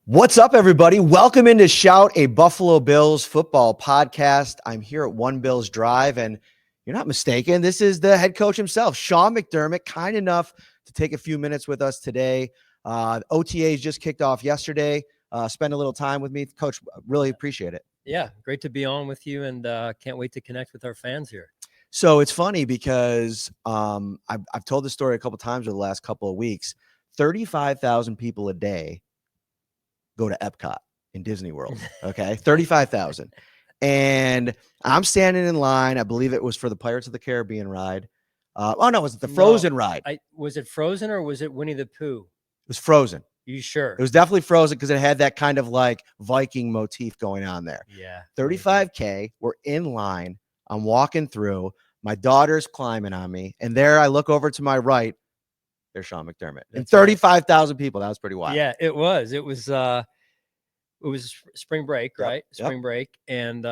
What's up, everybody? Welcome into Shout, a Buffalo Bills football podcast. I'm here at One Bills Drive, and you're not mistaken. This is the head coach himself, Sean McDermott, kind enough to take a few minutes with us today. OTAs just kicked off yesterday. Spend a little time with me. Coach, really appreciate it. Yeah, great to be on with you, and can't wait to connect with our fans here. So it's funny because I've told this story a couple times over the last couple of weeks. 35,000 people a day go to Epcot in Disney World. Okay. 35,000. And I'm standing in line. I believe it was for the Pirates of the Caribbean ride. Was it the Frozen ride? Was it Frozen or was it Winnie the Pooh? It was Frozen. You sure? It was definitely Frozen because it had that kind of like Viking motif going on there. Yeah. 35K. We're in line. I'm walking through. My daughter's climbing on me. And there I look over to my right. There's Sean McDermott. And 35,000 people. That was pretty wild. Yeah, it was. It was spring break, right? Spring break. And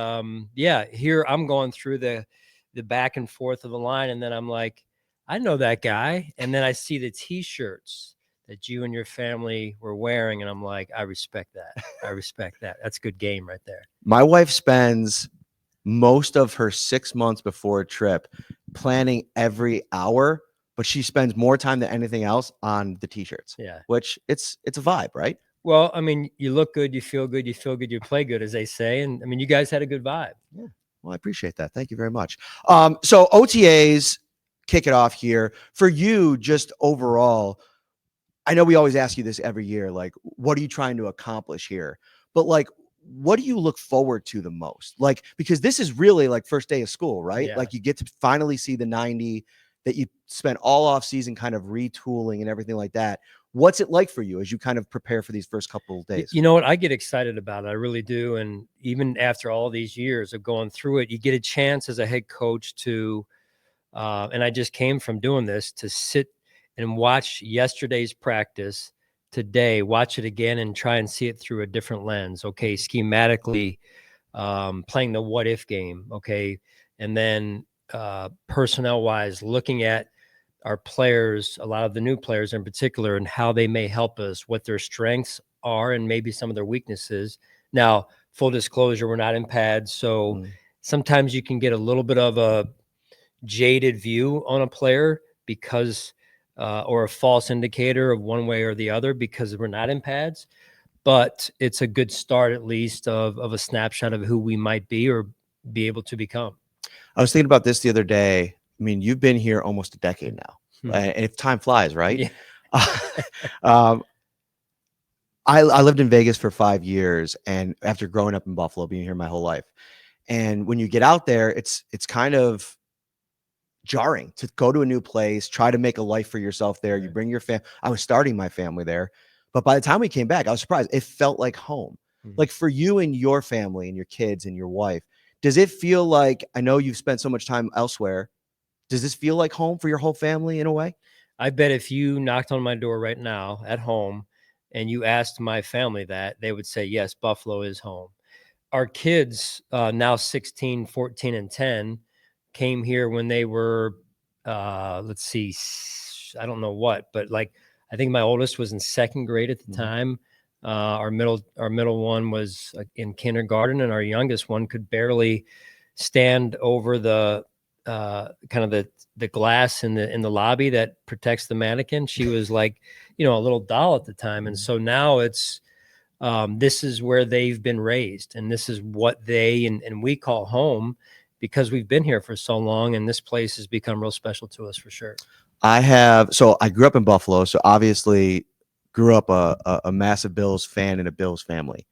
here I'm going through the back and forth of the line, and then I'm like, I know that guy. And then I see the t-shirts that you and your family were wearing, and I'm like, I respect that. I respect that. That's good game right there. My wife spends most of her 6 months before a trip planning every hour, but she spends more time than anything else on the t-shirts. Yeah. Which it's a vibe, right? Well, I mean, you look good, you feel good, you play good, as they say. And I mean, you guys had a good vibe. Yeah. Well, I appreciate that. Thank you very much. So OTAs kick it off here for you. Just overall, I know we always ask you this every year, like, what are you trying to accomplish here? But like, what do you look forward to the most? Like, because this is really like first day of school, right? Yeah. Like you get to finally see the 90 that you spent all off season kind of retooling and everything like that. What's it like for you as you kind of prepare for these first couple of days? You know what? I get excited about it. I really do. And even after all these years of going through it, you get a chance as a head coach to, and I just came from doing this, to sit and watch yesterday's practice today, watch it again and try and see it through a different lens. Okay. Schematically, playing the what if game. Okay. And then personnel wise, looking at our players, a lot of the new players in particular, and how they may help us, what their strengths are and maybe some of their weaknesses. Now, full disclosure, we're not in pads. So sometimes you can get a little bit of a jaded view on a player because, or a false indicator of one way or the other because we're not in pads. But it's a good start, at least, of a snapshot of who we might be or be able to become. I was thinking about this the other day. I mean, you've been here almost a decade now, and if time flies, right? Yeah. I lived in Vegas for 5 years, and after growing up in Buffalo, being here my whole life, and when you get out there, it's kind of jarring to go to a new place, try to make a life for yourself there. You bring your family. I was starting my family there, but by the time we came back, I was surprised. It felt like home. Like for you and your family and your kids and your wife, does it feel like, I know you've spent so much time elsewhere, does this feel like home for your whole family in a way? I bet if you knocked on my door right now at home and you asked my family that, they would say, yes, Buffalo is home. Our kids, now 16, 14, and 10, came here when they were, let's see, I don't know what, but like, I think my oldest was in second grade at the time. Our middle one was in kindergarten, and our youngest one could barely stand over the kind of the glass in the lobby that protects the mannequin. She was like, a little doll at the time. And so now it's, this is where they've been raised, and this is what they, and we call home because we've been here for so long, and this place has become real special to us for sure. So I grew up in Buffalo. So obviously grew up a massive Bills fan in a Bills family.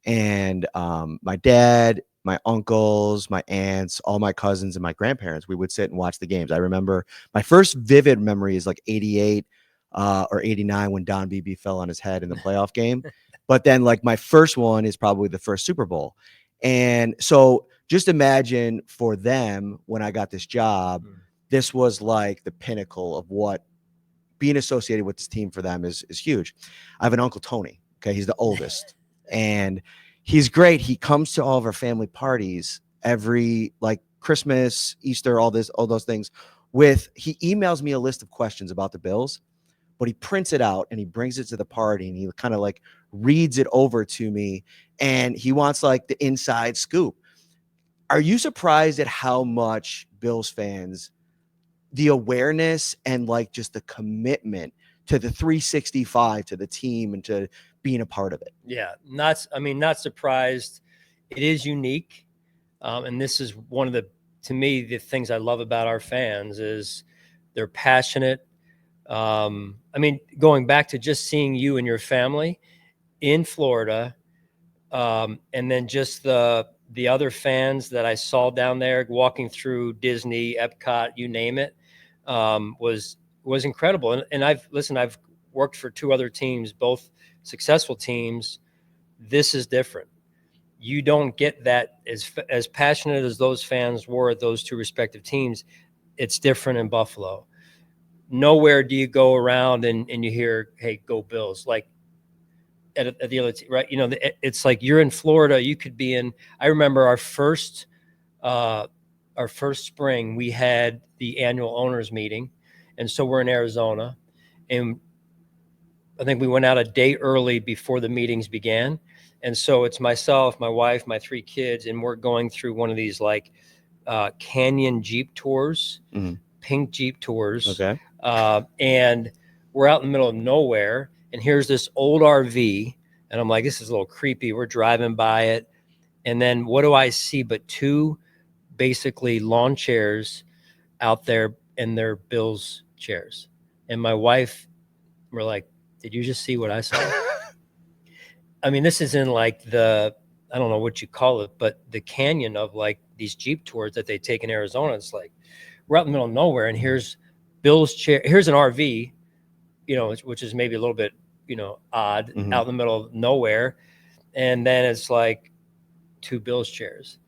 And my dad, my uncles, my aunts, all my cousins and my grandparents, we would sit and watch the games. I remember my first vivid memory is like 88 or 89 when Don Beebe fell on his head in the playoff game. But then like my first one is probably the first Super Bowl. And so just imagine for them, when I got this job, this was like the pinnacle of what being associated with this team for them is huge. I have an Uncle Tony. Okay. He's the oldest and he's great. He comes to all of our family parties every like Christmas, Easter, all those things he emails me a list of questions about the Bills, but he prints it out and he brings it to the party and he kind of like reads it over to me, and he wants like the inside scoop. Are you surprised at how much Bills fans, the awareness and like just the commitment to the 365 to the team and to being a part of it? Yeah, not surprised. It is unique. And this is one of to me, the things I love about our fans is they're passionate. Going back to just seeing you and your family in Florida, and then just the other fans that I saw down there walking through Disney, Epcot, you name it, was incredible. And I've worked for 2 other teams, both successful teams. This is different. You don't get that as passionate as those fans were at those 2 respective teams. It's different in Buffalo. Nowhere do you go around and you hear, "Hey, go Bills!" Like at the other team, right? It's like you're in Florida. You could be in. I remember our first spring, we had the annual owners meeting, and so we're in Arizona, and I think we went out a day early before the meetings began. And so it's myself, my wife, my 3 kids, and we're going through one of these like canyon Jeep tours, pink Jeep tours. Okay. And we're out in the middle of nowhere. And here's this old RV. And I'm like, this is a little creepy. We're driving by it. And then what do I see but 2 basically lawn chairs out there, and they're Bills chairs. And my wife, we're like, did you just see what I saw? I mean, this is in like I don't know what you call it, but the canyon of like these Jeep tours that they take in Arizona. It's like, we're out in the middle of nowhere, and here's Bill's chair. Here's an RV, which is maybe a little bit, odd, out in the middle of nowhere. And then it's like 2 Bills chairs.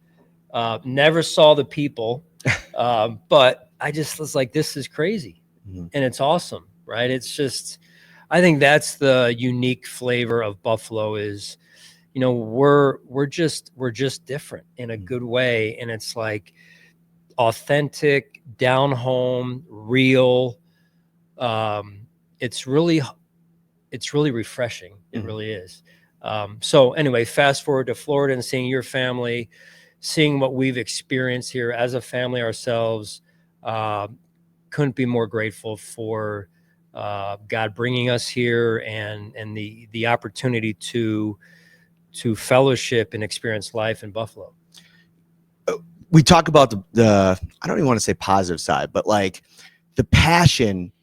Never saw the people, but I just was like, this is crazy. And it's awesome, right? It's just, I think that's the unique flavor of Buffalo is, we're just different in a good way. And it's like authentic, down home, real. It's really refreshing. It really is. So anyway, fast forward to Florida and seeing your family, seeing what we've experienced here as a family ourselves. Couldn't be more grateful for God bringing us here and the opportunity to fellowship and experience life in Buffalo. We talk about the I don't even want to say positive side, but like the passion,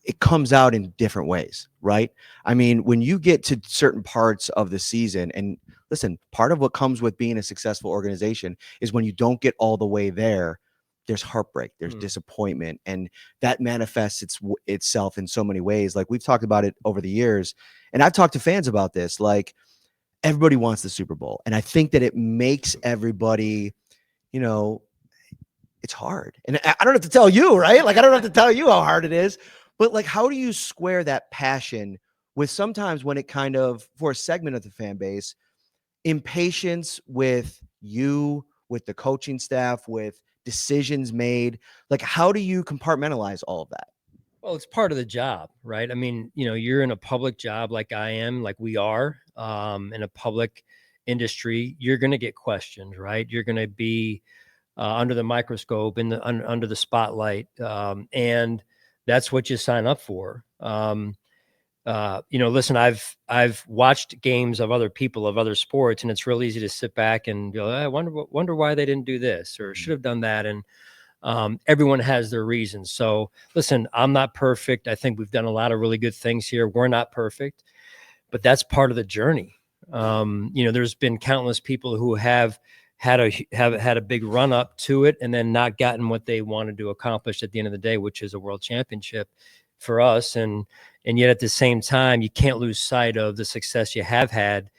it comes out in different ways, right? I mean, when you get to certain parts of the season, and listen, part of what comes with being a successful organization is when you don't get all the way there, there's heartbreak, there's disappointment, and that manifests itself in so many ways. Like we've talked about it over the years, and I've talked to fans about this. Like everybody wants the Super Bowl, and I think that it makes everybody, it's hard. And I don't have to tell you, right? Like I don't have to tell you how hard it is. But like, how do you square that passion with sometimes when it kind of, for a segment of the fan base, impatience with you, with the coaching staff, with decisions made? Like, how do you compartmentalize all of that? Well, it's part of the job, right? I mean, you're in a public job like I am, like we are, in a public industry. You're going to get questioned, right? You're going to be under the microscope, under the spotlight, and that's what you sign up for. Listen, I've watched games of other people of other sports, and it's real easy to sit back and go, I wonder why they didn't do this or should have done that. And everyone has their reasons. So listen, I'm not perfect. I think we've done a lot of really good things here. We're not perfect, but that's part of the journey. There's been countless people who have had a big run up to it and then not gotten what they wanted to accomplish at the end of the day, which is a world championship for us. And yet at the same time, you can't lose sight of the success you have had,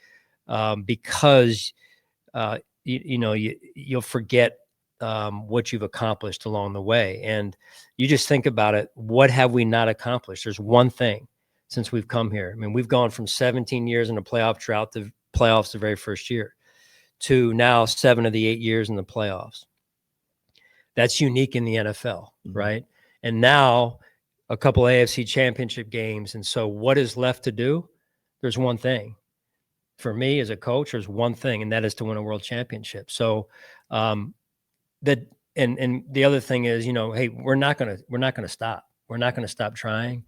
because you'll forget what you've accomplished along the way. And you just think about it. What have we not accomplished? There's one thing since we've come here. I mean, we've gone from 17 years in a playoff drought to playoffs the very first year to now 7 of the 8 years in the playoffs. That's unique in the NFL, right? And now a couple AFC championship games. And so what is left to do? There's one thing, for me as a coach, there's one thing, and that is to win a world championship. So that and the other thing is, hey, we're not gonna stop. We're not gonna stop trying.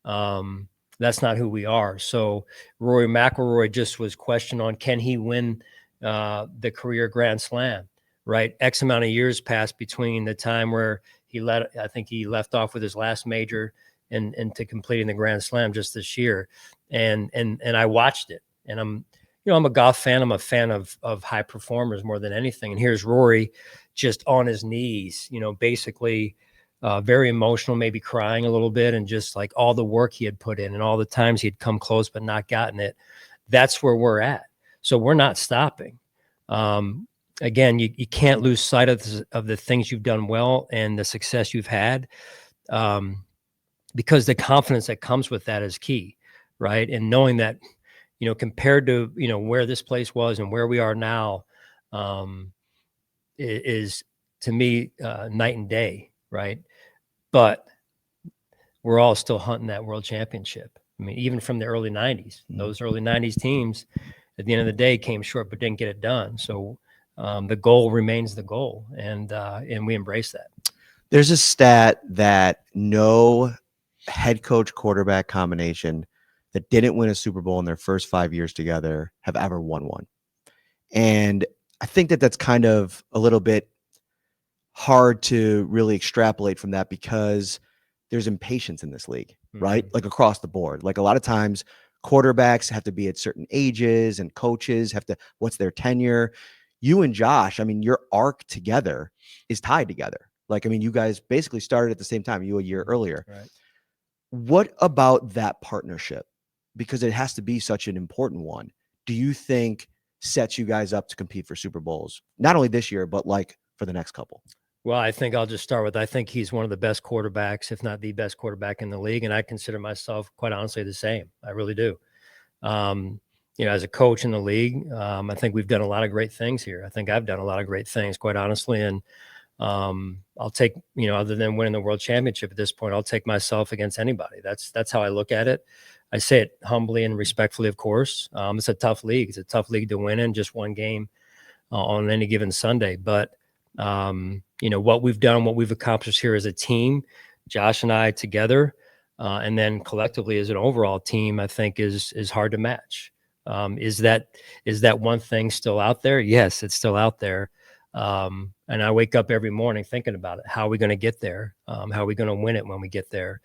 That's not who we are. So Rory McIlroy just was questioned on, can he win the career Grand Slam? Right, X amount of years passed between the time where I think he left off with his last major and to completing the Grand Slam just this year, and I watched it, and I'm a golf fan. I'm a fan of high performers more than anything. And here's Rory, just on his knees, basically very emotional, maybe crying a little bit, and just like all the work he had put in and all the times he had come close but not gotten it. That's where we're at. So we're not stopping. Again, you can't lose sight of the things you've done well and the success you've had, because the confidence that comes with that is key, right? And knowing that, compared to, where this place was and where we are now, is to me night and day, right? But we're all still hunting that world championship. I mean, even from the early 90s, those early 90s teams at the end of the day came short but didn't get it done. So the goal remains the goal, and we embrace that. There's a stat that no head coach quarterback combination that didn't win a Super Bowl in their first 5 years together have ever won one. And I think that that's kind of a little bit hard to really extrapolate from that, because there's impatience in this league, right? Like across the board. Like a lot of times quarterbacks have to be at certain ages, and coaches have to, what's their tenure? You and Josh, I mean, your arc together is tied together. Like, I mean, you guys basically started at the same time, you a year earlier. Right. What about that partnership? Because it has to be such an important one. Do you think sets you guys up to compete for Super Bowls, not only this year, but like for the next couple? Well, I think I'll just start with, I think he's one of the best quarterbacks, if not the best quarterback in the league. And I consider myself, quite honestly, the same. I really do. As a coach in the league, I think we've done a lot of great things here. I think I've done a lot of great things, quite honestly. And I'll take, other than winning the world championship at this point, I'll take myself against anybody. That's how I look at it. I say it humbly and respectfully, of course. It's a tough league. It's a tough league to win in, just one game on any given Sunday. But, what we've done, what we've accomplished here as a team, Josh and I together, and then collectively as an overall team, I think is hard to match. Is that one thing still out there? Yes, it's still out there. And I wake up every morning thinking about it. How are we going to get there? How are we going to win it when we get there?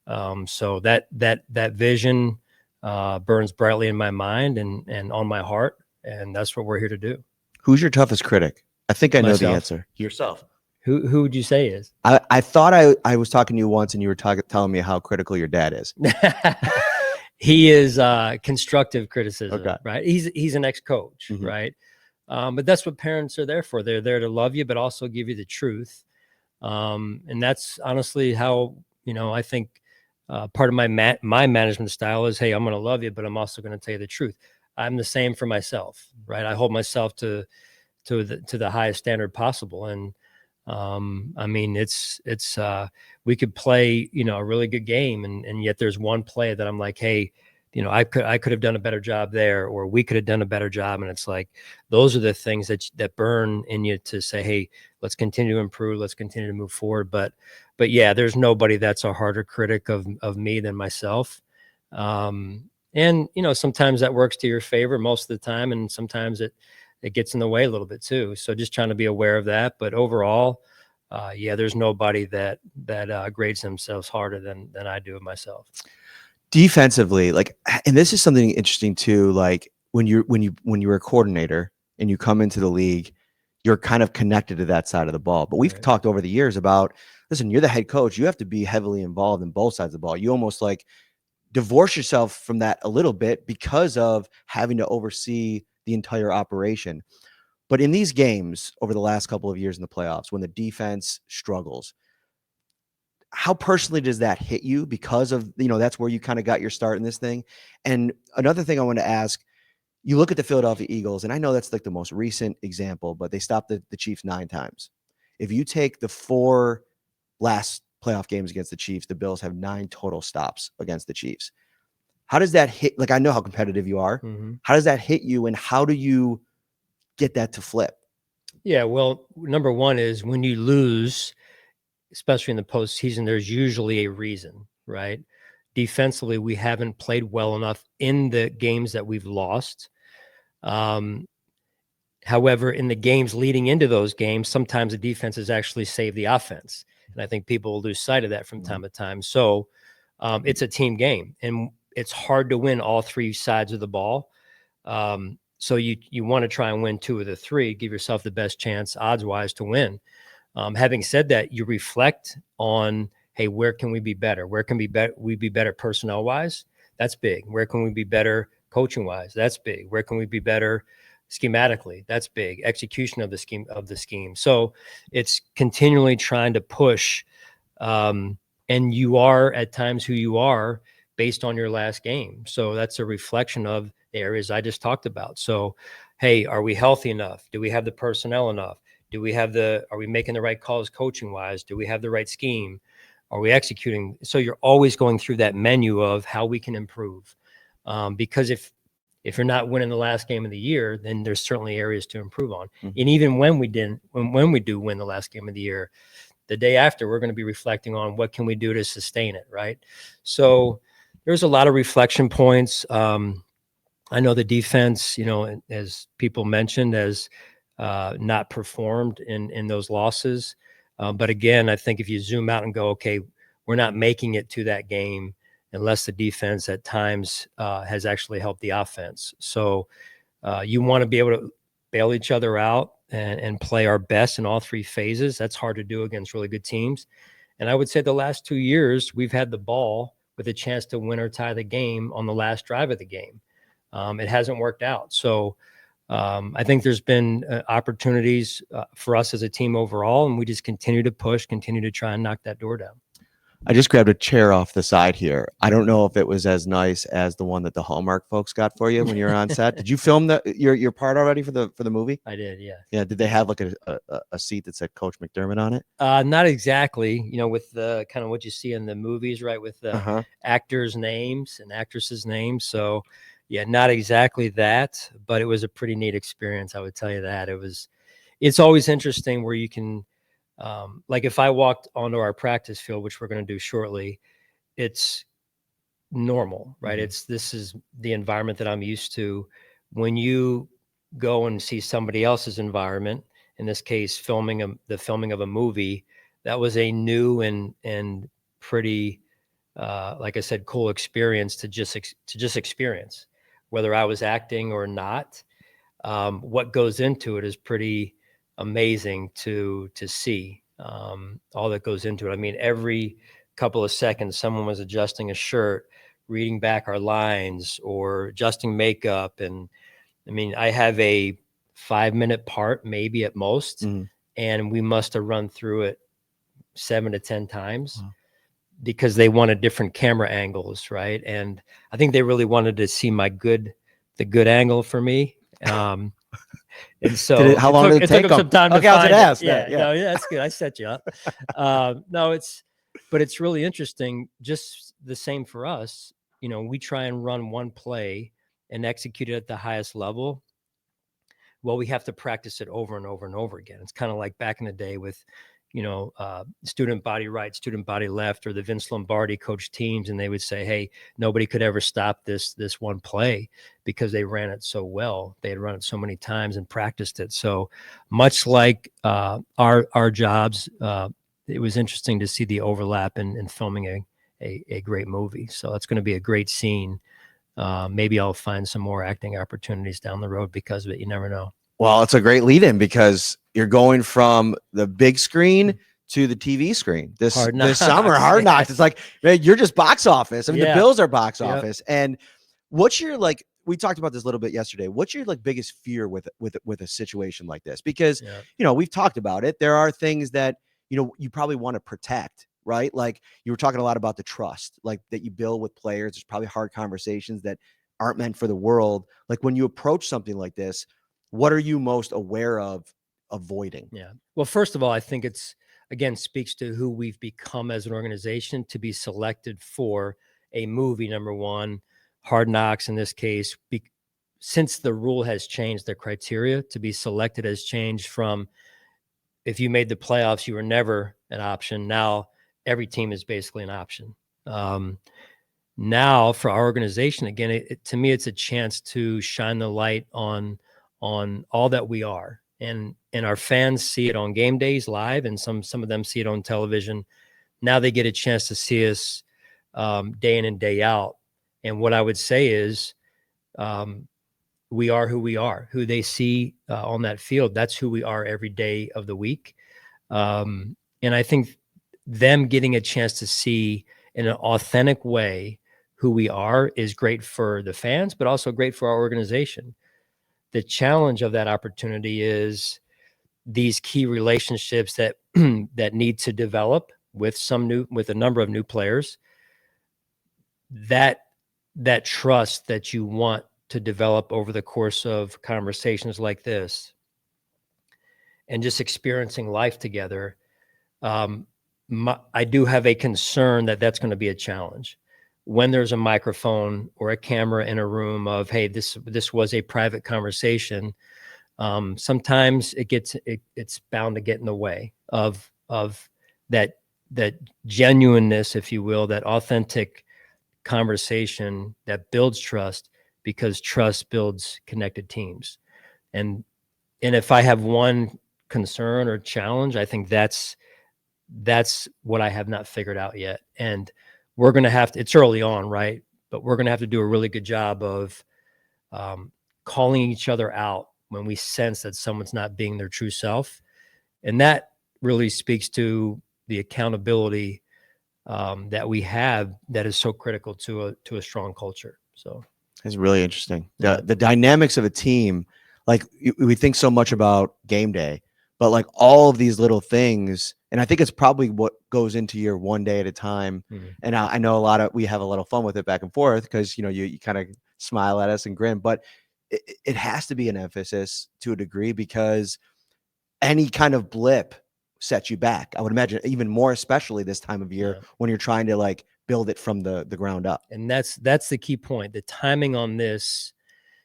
So that vision burns brightly in my mind and on my heart, and that's what we're here to do. Who's your toughest critic? I think I know the Myself. answer. Yourself. Who would you say is? I thought I was talking to you once, and you were telling me how critical your dad is. He is constructive criticism, Okay. right? He's an ex-coach, right? But that's what parents are there for. They're there to love you, but also give you the truth. And that's honestly how, I think part of my management style is, hey, I'm going to love you, but I'm also going to tell you the truth. I'm the same for myself, right? I hold myself to the highest standard possible. And I mean, it's we could play, a really good game, and yet there's one play that I'm like, hey, I could have done a better job there, or we could have done a better job. And it's like, those are the things that burn in you to say, hey, let's continue to improve. Let's continue to move forward. But yeah, there's nobody that's a harder critic of me than myself. And, sometimes that works to your favor most of the time. And sometimes it gets in the way a little bit too. So just trying to be aware of that. But overall, yeah, there's nobody that grades themselves harder than I do of myself. Defensively, like, and this is something interesting too. Like when you're a coordinator and you come into the league, you're kind of connected to that side of the ball. But we've talked over the years about, listen, you're the head coach. You have to be heavily involved in both sides of the ball. You almost like divorce yourself from that a little bit because of having to oversee the entire operation. But in these games over the last couple of years in the playoffs, when the defense struggles, how personally does that hit you? Because of, that's where you kind of got your start in this thing. And another thing I want to ask, you look at the Philadelphia Eagles, and I know that's like the most recent example, but they stopped the Chiefs 9 times. If you take the 4 last playoff games against the Chiefs, the Bills have 9 total stops against the Chiefs. How does that hit? Like, I know how competitive you are. Mhm. How does that hit you, and how do you get that to flip? Yeah, well, number one is when you lose, especially in the postseason, there's usually a reason, right? Defensively, we haven't played well enough in the games that we've lost. Um, However, in the games leading into those games, sometimes the defense has actually saved the offense. And I think people lose sight of that from time to time. So it's a team game, and it's hard to win all three sides of the ball. So you want to try and win two of the three, give yourself the best chance odds-wise to win. Having said that, you reflect on, hey, where can we be better? Where can we be better personnel-wise? That's big. Where can we be better coaching-wise? That's big. Where can we be better schematically? That's big. Execution of the scheme. So it's continually trying to push, and you are at times who you are based on your last game. So that's a reflection of the areas I just talked about. So, hey, are we healthy enough? Do we have the personnel enough? Are we making the right calls coaching wise? Do we have the right scheme? Are we executing? So you're always going through that menu of how we can improve. Because if you're not winning the last game of the year, then there's certainly areas to improve on. Mhm. And even when we do win the last game of the year, the day after, we're going to be reflecting on what can we do to sustain it, right? So there's a lot of reflection points. I know the defense, as people mentioned, has not performed in those losses. But again, I think if you zoom out and go, okay, we're not making it to that game unless the defense at times has actually helped the offense. So you want to be able to bail each other out and play our best in all three phases. That's hard to do against really good teams. And I would say the last 2 years, we've had the ball with a chance to win or tie the game on the last drive of the game. It hasn't worked out. So I think there's been opportunities for us as a team overall, and we just continue to push, continue to try and knock that door down. I just grabbed a chair off the side here. I don't know if it was as nice as the one that the Hallmark folks got for you when you were on set. Did you film your part already for the movie? I did, yeah. Yeah. Did they have like a seat that said Coach McDermott on it? Not exactly, with the kind of what you see in the movies, right? With the Uh-huh. actors' names and actresses' names. So, yeah, not exactly that, but it was a pretty neat experience. I would tell you that it's always interesting where you can, like if I walked onto our practice field, which we're going to do shortly, it's normal, right? Mhm. This is the environment that I'm used to. When you go and see somebody else's environment, in this case, the filming of a movie, that was a new and pretty, like I said, cool experience to just experience, whether I was acting or not. What goes into it is pretty amazing to see, all that goes into it. I mean, every couple of seconds, someone was adjusting a shirt, reading back our lines, or adjusting makeup. And I mean, I have a 5-minute part, maybe at most, Mhm. and we must have run through it 7 to 10 times Wow. because they wanted different camera angles, right? And I think they really wanted to see the good angle for me. And so How long did it it took take them them? some time to Okay, I was gonna find it. ask that. Yeah, Yeah. no, yeah, that's good. I set you up. No, but it's really interesting. Just the same for us. We try and run one play and execute it at the highest level. Well, we have to practice it over and over and over again. It's kind of like back in the day with, student body right, student body left, or the Vince Lombardi coach teams, and they would say, "Hey, nobody could ever stop this one play because they ran it so well. They had run it so many times and practiced it." So much like our jobs, it was interesting to see the overlap in filming a great movie. So that's going to be a great scene. Maybe I'll find some more acting opportunities down the road because of it. You never know. Well, it's a great lead in because you're going from the big screen to the TV screen this Hard summer. Knocks, Hard Knocks. yes. It's like, man, you're just box office. I mean, the Yeah. Bills are box Yep. office. And what's your like? We talked about this a little bit yesterday. What's your like biggest fear with a situation like this? Because Yeah. we've talked about it. There are things that you probably want to protect, right? Like you were talking a lot about the trust, like that you build with players. There's probably hard conversations that aren't meant for the world. Like when you approach something like this, what are you most aware of avoiding? Yeah. Well, first of all, I think again, speaks to who we've become as an organization to be selected for a movie, number one. Hard Knocks in this case, since the rule has changed, the criteria to be selected has changed from, if you made the playoffs, you were never an option. Now every team is basically an option. Now for our organization, again, to me, it's a chance to shine the light on all that we are. And our fans see it on game days live, and some of them see it on television. Now they get a chance to see us day in and day out. And what I would say is, we are who we are. Who they see on that field, that's who we are every day of the week. And I think them getting a chance to see in an authentic way who we are is great for the fans, but also great for our organization. The challenge of that opportunity is these key relationships that that need to develop with a number of new players. That trust that you want to develop over the course of conversations like this and just experiencing life together. I do have a concern that that's going to be a challenge when there's a microphone or a camera in a room of, hey, this was a private conversation. Sometimes it's bound to get in the way of that genuineness, if you will, that authentic conversation that builds trust, because trust builds connected teams. And if I have one concern or challenge, I think that's what I have not figured out yet. And we're going to have to, it's early on, right? But we're going to have to do a really good job of calling each other out when we sense that someone's not being their true self. And that really speaks to the accountability that we have, that is so critical to a strong culture. So it's really interesting. The dynamics of a team, like we think so much about game day, but like all of these little things, and I think it's probably what goes into your one day at a time. Mm-hmm. And I know we have a lot of fun with it back and forth, because, you kind of smile at us and grin, but it has to be an emphasis to a degree, because any kind of blip sets you back. I would imagine even more, especially this time of year, when you're trying to like build it from the ground up. And that's the key point, the timing on this.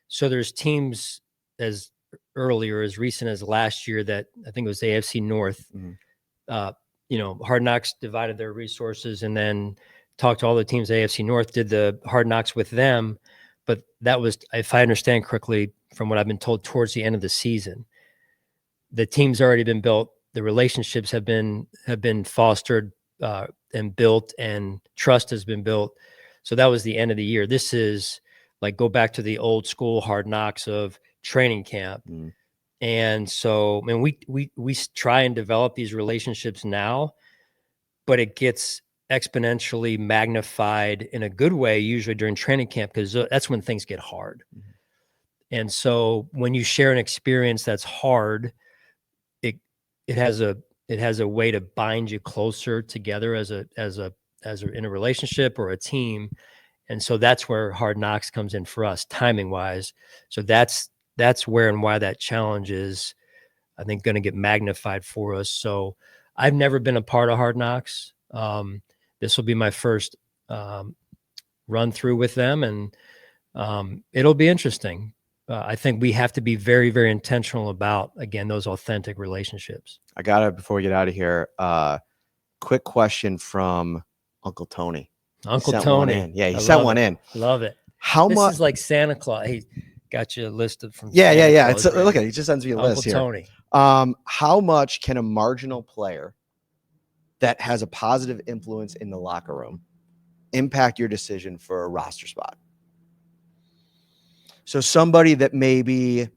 So there's teams as recent as last year that I think it was AFC North. Mm-hmm. Hard Knocks divided their resources and then talked to all the teams. AFC North did the Hard Knocks with them, but that was, if I understand correctly, from what I've been told, towards the end of the season. The team's already been built. The relationships have been fostered and built, and trust has been built. So that was the end of the year. This is like, go back to the old school Hard Knocks of training camp. Mm. And so, I mean, we try and develop these relationships now, but it gets exponentially magnified in a good way, usually during training camp, because that's when things get hard. Mm-hmm. And so when you share an experience that's hard, it has a way to bind you closer together as in a relationship or a team. And so that's where Hard Knocks comes in for us, timing wise. So that's where and why that challenge is, I think, going to get magnified for us. So I've never been a part of Hard Knocks. This will be my first run through with them, and it'll be interesting. I think we have to be very, very intentional about, again, those authentic relationships. I got it before we get out of here. Quick question from Uncle Tony. Uncle Tony. Yeah, he sent one in. Love it. This is like Santa Claus. He got you a list from Santa Claus. Look at it. He just sends me a list here. Uncle Tony. How much can a marginal player that has a positive influence in the locker room impact your decision for a roster spot? So somebody that maybe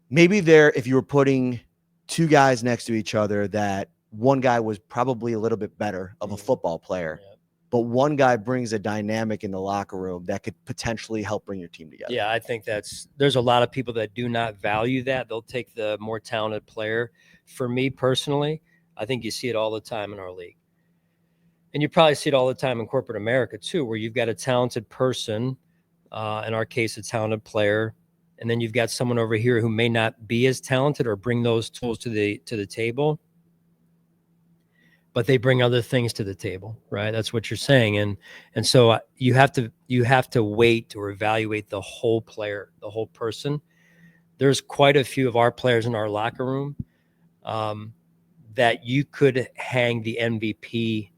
there, if you were putting two guys next to each other, that one guy was probably a little bit better of a football player, but one guy brings a dynamic in the locker room that could potentially help bring your team together. Yeah, I think there's a lot of people that do not value that. They'll take the more talented player. For me personally, I think you see it all the time in our league. And you probably see it all the time in corporate America too, where you've got a talented person, in our case, a talented player, and then you've got someone over here who may not be as talented or bring those tools to the table. but they bring other things to the table, right? That's what you're saying. And so you have to weight or evaluate the whole player, the whole person. There's quite a few of our players in our locker room that you could hang the MVP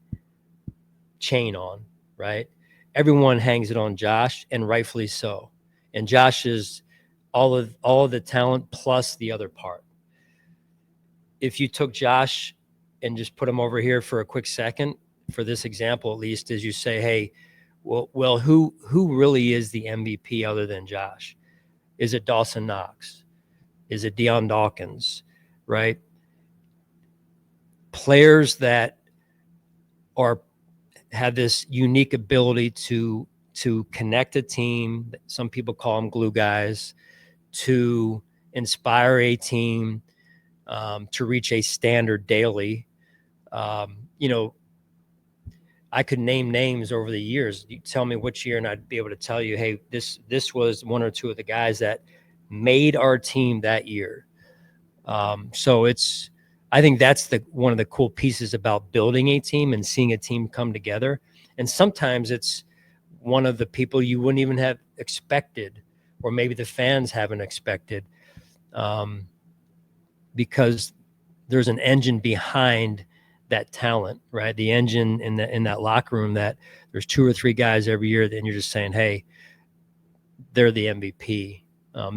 chain on, right? Everyone hangs it on Josh, and rightfully so. And Josh is all of the talent plus the other part. If you took Josh and just put him over here for a quick second, for this example at least, is you say, hey, well, who really is the MVP other than Josh? Is it Dawson Knox? Is it Deion Dawkins? Right? Players that have this unique ability to connect a team. Some people call them glue guys, to inspire a team, to reach a standard daily. You know, I could name names over the years. You tell me which year, and I'd be able to tell you, hey, this was one or two of the guys that made our team that year. So I think that's one of the cool pieces about building a team and seeing a team come together. And sometimes it's one of the people you wouldn't even have expected, or maybe the fans haven't expected, because there's an engine behind that talent, right? The engine in that locker room, that there's 2 or 3 guys every year, and you're just saying, hey, they're the MVP.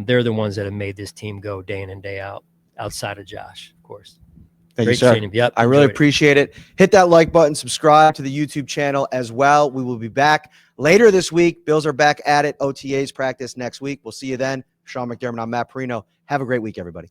They're the ones that have made this team go day in and day out, outside of Josh, of course. Thank Great you, sir. seeing him. Yep, I really appreciate it. Hit that like button, subscribe to the YouTube channel as well. We will be back later this week. Bills are back at it. OTAs practice next week. We'll see you then. Sean McDermott, I'm Matt Parrino. Have a great week, everybody.